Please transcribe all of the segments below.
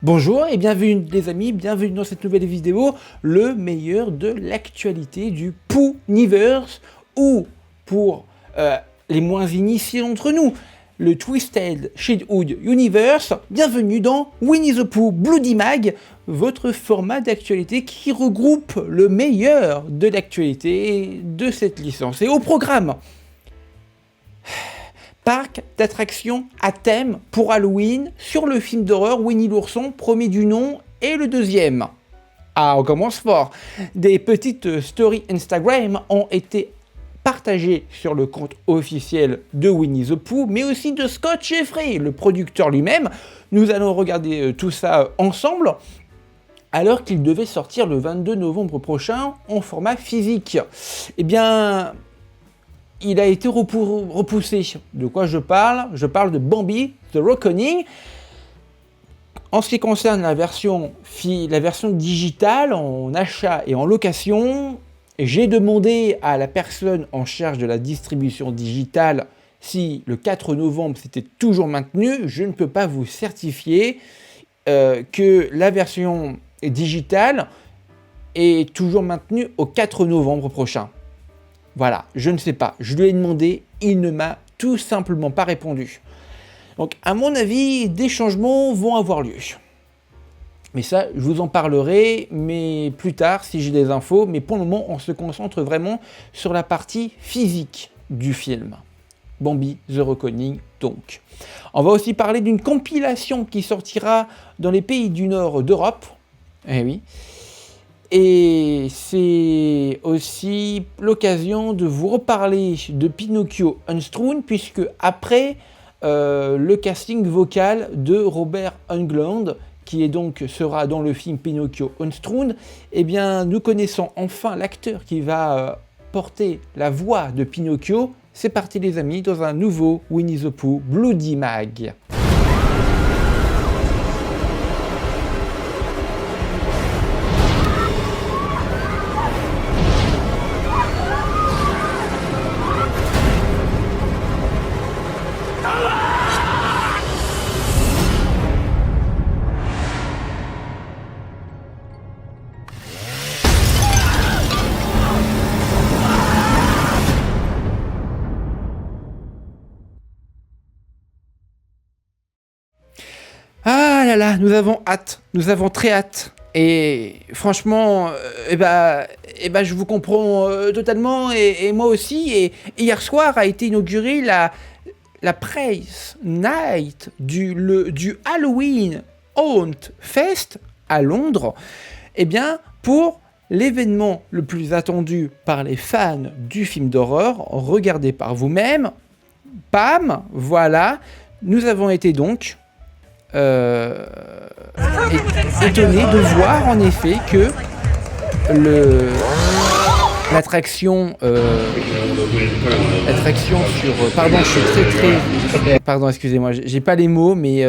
Bonjour et bienvenue les amis, bienvenue dans cette nouvelle vidéo, le meilleur de l'actualité du Pooniverse, ou pour les moins initiés d'entre nous, le Twisted Childhood Universe. Bienvenue dans Winnie the Pooh Bloody Mag, votre format d'actualité qui regroupe le meilleur de l'actualité de cette licence. Et au programme, parc d'attractions à thème pour Halloween sur le film d'horreur Winnie l'ourson, premier du nom, et le deuxième. Ah, on commence fort. Des petites stories Instagram ont été partagées sur le compte officiel de Winnie the Pooh, mais aussi de Scott Jeffrey, le producteur lui-même. Nous allons regarder tout ça ensemble, alors qu'il devait sortir le 22 novembre prochain en format physique. Eh bien, il a été repoussé. De quoi je parle? Je parle de Bambi, The Reckoning. En ce qui concerne la version digitale, en achat et en location, j'ai demandé à la personne en charge de la distribution digitale si le 4 novembre c'était toujours maintenu. Je ne peux pas vous certifier que la version digitale est toujours maintenue au 4 novembre prochain. Voilà, je ne sais pas, je lui ai demandé, il ne m'a tout simplement pas répondu. Donc à mon avis, des changements vont avoir lieu. Mais ça, je vous en parlerai, mais plus tard si j'ai des infos. Mais pour le moment, on se concentre vraiment sur la partie physique du film. Bambi, The Reckoning, donc. On va aussi parler d'une compilation qui sortira dans les pays du nord d'Europe. Eh oui. Et c'est aussi l'occasion de vous reparler de Pinocchio Unstrung, puisque après le casting vocal de Robert Englund, qui est donc sera dans le film Pinocchio Unstrung, eh bien nous connaissons enfin l'acteur qui va porter la voix de Pinocchio. C'est parti les amis dans un nouveau Winnie the Pooh Bloody Mag. Ah là là, nous avons hâte, nous avons très hâte. Et franchement, je vous comprends totalement, et moi aussi. Et hier soir a été inaugurée la Praise Night du Halloween Haunt Fest à Londres. Eh bien, pour l'événement le plus attendu par les fans du film d'horreur, regardez par vous-même. Pam, voilà, nous avons été donc étonné de voir en effet que l'attraction sur pardon, je suis très pardon, excusez-moi, j'ai pas les mots, mais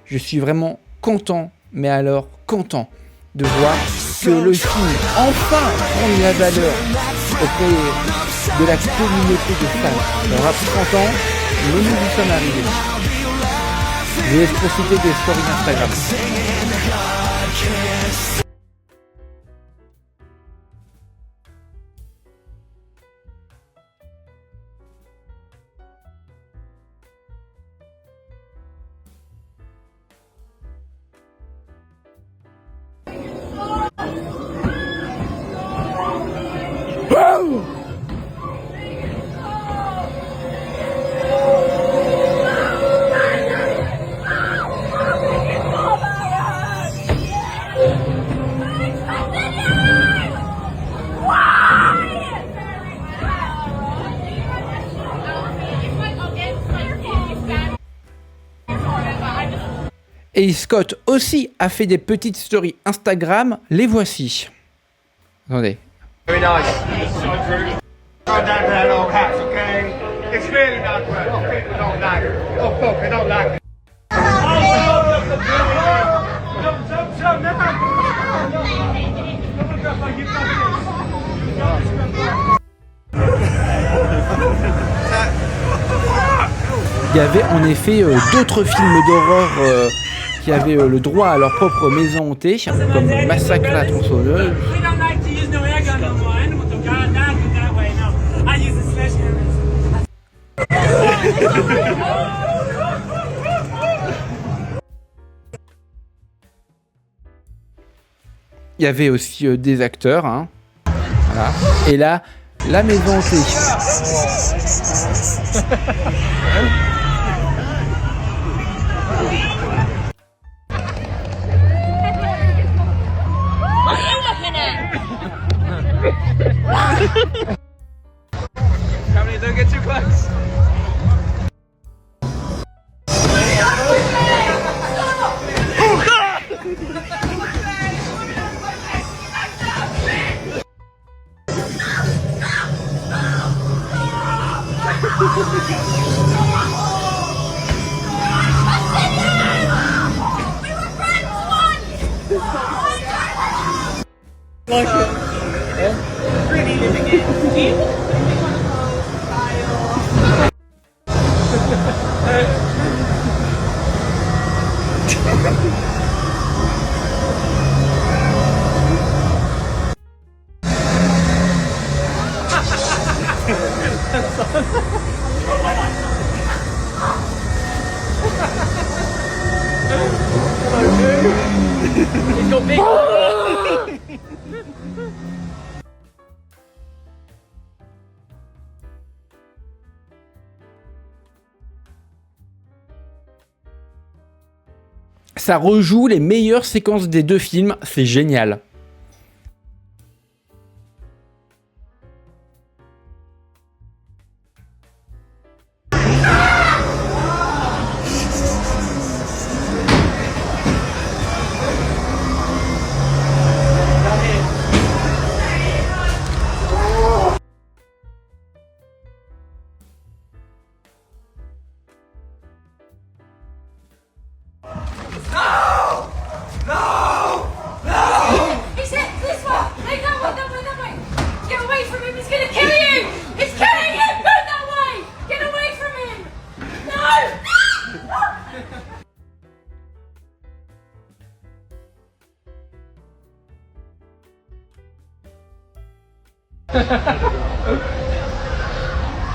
je suis vraiment content, mais alors content de voir que le film enfin prend de la valeur auprès de la communauté de fans. Alors après 30 ans, nous y sommes arrivés. Je vais profiter des stories Instagram. Et Scott aussi a fait des petites stories Instagram, les voici. Attendez. Very nice. Calm down to that old house, okay? It's really not right. Oh, people don't like it. Oh, folk, they don't like it. Il y avait en effet d'autres films d'horreur qui avaient le droit à leur propre maison hantée, comme Massacre à la tronçonneuse. We don't like to use no air gun no more. Animals don't got that way, no. I use a sledgehammer. Il y avait aussi des acteurs, hein. Voilà. Et là, la maison hantée. Don't get too close. Ça rejoue les meilleures séquences des deux films, c'est génial. He said this way. Hey, that way, that way, that way. Get away from him. He's gonna kill you. He's killing you. Go that way. Get away from him. No.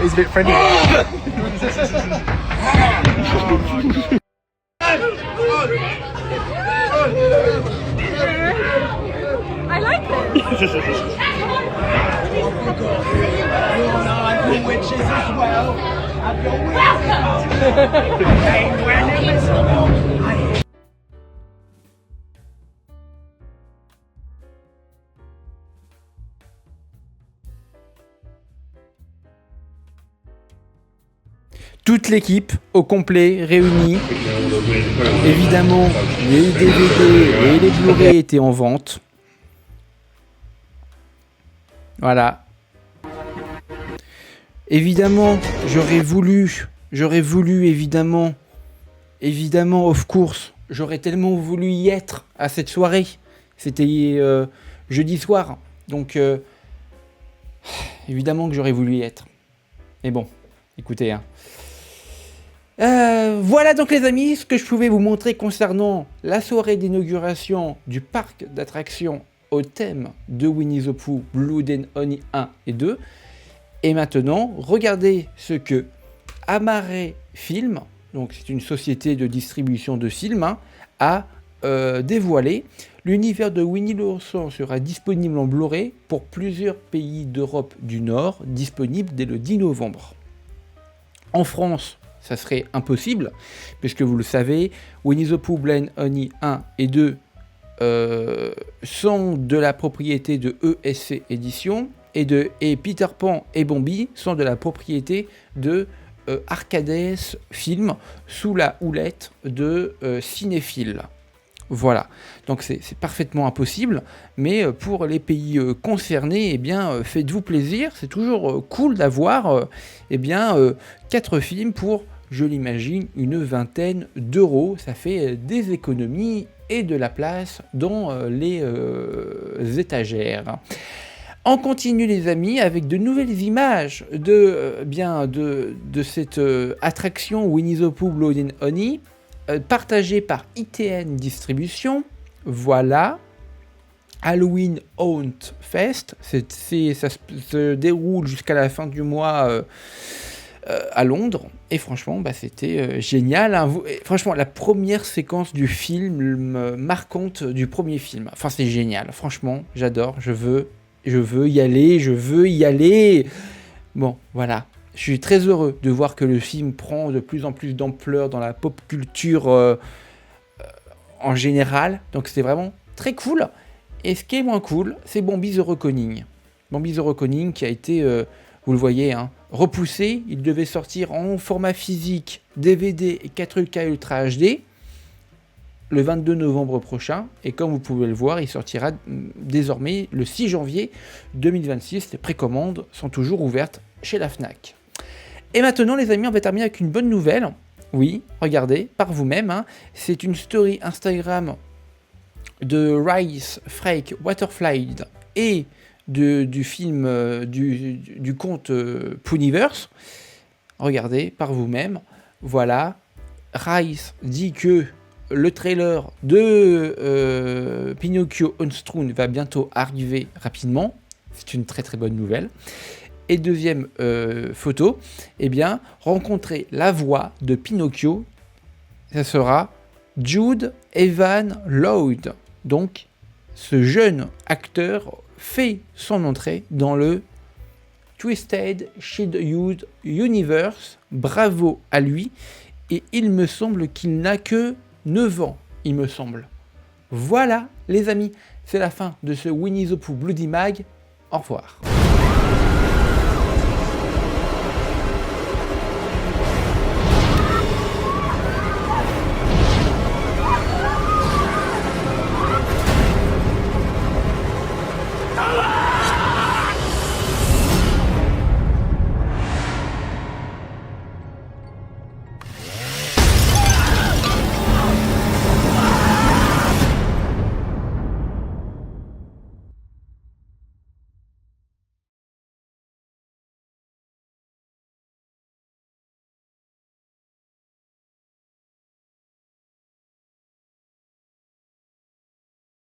He's a bit friendly. I like this. Toute l'équipe au complet réunie. Évidemment, les DVD et les Blu-ray étaient en vente. Voilà. Évidemment, j'aurais voulu évidemment, of course, j'aurais tellement voulu y être à cette soirée. C'était jeudi soir, donc évidemment que j'aurais voulu y être. Mais bon, écoutez, hein. Voilà donc les amis, ce que je pouvais vous montrer concernant la soirée d'inauguration du parc d'attractions au thème de Winnie the Pooh, Blood and Honey 1 et 2. Et maintenant, regardez ce que Amare Film, donc c'est une société de distribution de films, hein, a dévoilé. L'univers de Winnie l'ourson sera disponible en Blu-ray pour plusieurs pays d'Europe du Nord, disponible dès le 10 novembre. En France, ça serait impossible, puisque vous le savez, Winnie the Pooh, Blood and Honey 1 et 2 sont de la propriété de ESC Éditions, et Peter Pan et Bambi sont de la propriété de Arcades Film, sous la houlette de Cinéphile. Voilà, donc c'est parfaitement impossible, mais pour les pays concernés, eh bien, faites-vous plaisir, c'est toujours cool d'avoir 4 films pour, je l'imagine, une vingtaine d'euros. Ça fait des économies et de la place dans les étagères. On continue les amis avec de nouvelles images de cette attraction Winnie the Pooh Blood and Honey. partagé par ITN Distribution. Voilà. Halloween Haunt Fest. Ça se déroule jusqu'à la fin du mois à Londres. Et franchement, c'était génial. Hein. Franchement, la première séquence du film marquante du premier film. Enfin, c'est génial. Franchement, j'adore. Je veux y aller. Bon, voilà. Je suis très heureux de voir que le film prend de plus en plus d'ampleur dans la pop culture en général. Donc, c'est vraiment très cool. Et ce qui est moins cool, c'est Bambi The Reckoning. Bambi The Reckoning qui a été, vous le voyez, hein, repoussé. Il devait sortir en format physique, DVD et 4K Ultra HD le 22 novembre prochain. Et comme vous pouvez le voir, il sortira désormais le 6 janvier 2026. Les précommandes sont toujours ouvertes chez la Fnac. Et maintenant, les amis, on va terminer avec une bonne nouvelle. Oui, regardez, par vous-même. Hein. C'est une story Instagram de Rice Frake Waterflied et du film du conte Puniverse. Regardez par vous-même. Voilà. Rice dit que le trailer de Pinocchio on Stroon va bientôt arriver rapidement. C'est une très très bonne nouvelle. Et deuxième photo, rencontrer la voix de Pinocchio, ça sera Jude Evan Lloyd. Donc, ce jeune acteur fait son entrée dans le Twisted Childhood Universe. Bravo à lui. Et il me semble qu'il n'a que 9 ans, il me semble. Voilà, les amis, c'est la fin de ce Winnie the Pooh Bloody Mag. Au revoir.